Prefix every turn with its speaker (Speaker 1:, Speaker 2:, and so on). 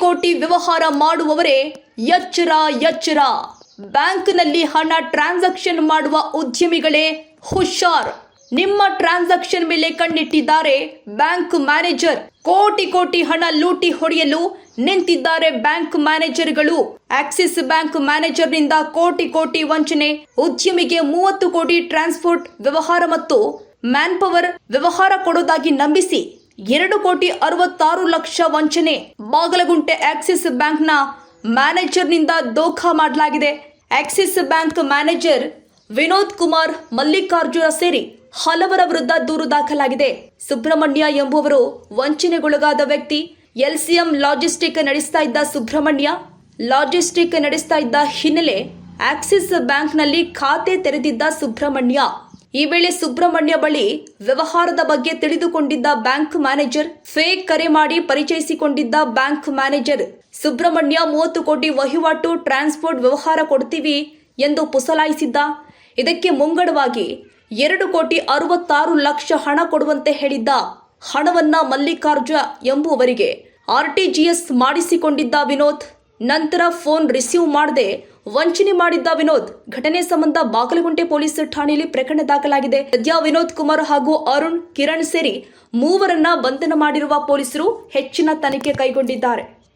Speaker 1: ಕೋಟಿ ವ್ಯವಹಾರ ಮಾಡುವವರೇ ಎಚ್ಚರ ಎಚ್ಚರ. ಬ್ಯಾಂಕ್ನಲ್ಲಿ ಹಣ ಟ್ರಾನ್ಸಾಕ್ಷನ್ ಮಾಡುವ ಉದ್ಯಮಿಗಳೇ ಹುಷಾರ್. ನಿಮ್ಮ ಟ್ರಾನ್ಸಾಕ್ಷನ್ ಮೇಲೆ ಕಣ್ಣಿಟ್ಟಿದ್ದಾರೆ ಬ್ಯಾಂಕ್ ಮ್ಯಾನೇಜರ್. ಕೋಟಿ ಹಣ ಲೂಟಿ ಹೊಡೆಯಲು ನಿಂತಿದ್ದಾರೆ ಬ್ಯಾಂಕ್ ಮ್ಯಾನೇಜರ್ಗಳು. ಆಕ್ಸಿಸ್ ಬ್ಯಾಂಕ್ ಮ್ಯಾನೇಜರ್ನಿಂದ ಕೋಟಿ ವಂಚನೆ. ಉದ್ಯಮಿಗೆ 30 ಕೋಟಿ ಟ್ರಾನ್ಸ್ಪೋರ್ಟ್ ವ್ಯವಹಾರ ಮತ್ತು ಮ್ಯಾನ್ ಪವರ್ ವ್ಯವಹಾರ ಕೊಡೋದಾಗಿ ನಂಬಿಸಿ 2,66,00,000 ವಂಚನೆ. ಬಾಗಲಗುಂಟೆ ಆಕ್ಸಿಸ್ ಬ್ಯಾಂಕ್ನ ಮ್ಯಾನೇಜರ್ನಿಂದ ದೋಖಾ ಮಾಡಲಾಗಿದೆ. ಆಕ್ಸಿಸ್ ಬ್ಯಾಂಕ್ ಮ್ಯಾನೇಜರ್ ವಿನೋದ್ ಕುಮಾರ್ ಮಲ್ಲಿಕಾರ್ಜುನ ಸೇರಿ ಹಲವರ ವಿರುದ್ಧ ದೂರು ದಾಖಲಾಗಿದೆ. ಸುಬ್ರಹ್ಮಣ್ಯ ಎಂಬುವರು ವಂಚನೆಗೊಳಗಾದ ವ್ಯಕ್ತಿ. LCM ಲಾಜಿಸ್ಟಿಕ್ ನಡೆಸ್ತಾ ಇದ್ದ ಸುಬ್ರಹ್ಮಣ್ಯ ಲಾಜಿಸ್ಟಿಕ್ ನಡೆಸ್ತಾ ಇದ್ದ ಹಿನ್ನೆಲೆ ಆಕ್ಸಿಸ್ ಬ್ಯಾಂಕ್ನಲ್ಲಿ ಖಾತೆ ತೆರೆದಿದ್ದ ಸುಬ್ರಹ್ಮಣ್ಯ. ಈ ವೇಳೆ ಸುಬ್ರಹ್ಮಣ್ಯ ಬಳಿ ವ್ಯವಹಾರದ ಬಗ್ಗೆ ತಿಳಿದುಕೊಂಡಿದ್ದ ಬ್ಯಾಂಕ್ ಮ್ಯಾನೇಜರ್ ಫೇಕ್ ಕರೆ ಮಾಡಿ ಪರಿಚಯಿಸಿಕೊಂಡಿದ್ದ ಬ್ಯಾಂಕ್ ಮ್ಯಾನೇಜರ್ ಸುಬ್ರಹ್ಮಣ್ಯ 30 ಕೋಟಿ ವಹಿವಾಟು ಟ್ರಾನ್ಸ್ಪೋರ್ಟ್ ವ್ಯವಹಾರ ಕೊಡ್ತೀವಿ ಎಂದು ಪುಸಲಾಯಿಸಿದ್ದ. ಇದಕ್ಕೆ ಮುಂಗಡವಾಗಿ 2,66,00,000 ಹಣ ಕೊಡುವಂತೆ ಹೇಳಿದ್ದ. ಹಣವನ್ನ ಮಲ್ಲಿಕಾರ್ಜುನ ಎಂಬುವವರಿಗೆ RTGS ಮಾಡಿಸಿಕೊಂಡಿದ್ದ ವಿನೋದ್. ನಂತರ ಫೋನ್ ರಿಸೀವ್ ಮಾಡದೆ ವಂಚನೆ ಮಾಡಿದ್ದ ವಿನೋದ್. ಘಟನೆ ಸಂಬಂಧ ಬಾಗಲಗುಂಟೆ ಪೊಲೀಸ್ ಠಾಣೆಯಲ್ಲಿ ಪ್ರಕರಣ ದಾಖಲಾಗಿದೆ. ಸದ್ಯ ವಿನೋದ್ ಕುಮಾರ್ ಹಾಗೂ ಅರುಣ್ ಕಿರಣ್ ಸೇರಿ ಮೂವರನ್ನ ಬಂಧನ ಮಾಡಿರುವ ಪೊಲೀಸರು ಹೆಚ್ಚಿನ ತನಿಖೆ ಕೈಗೊಂಡಿದ್ದಾರೆ.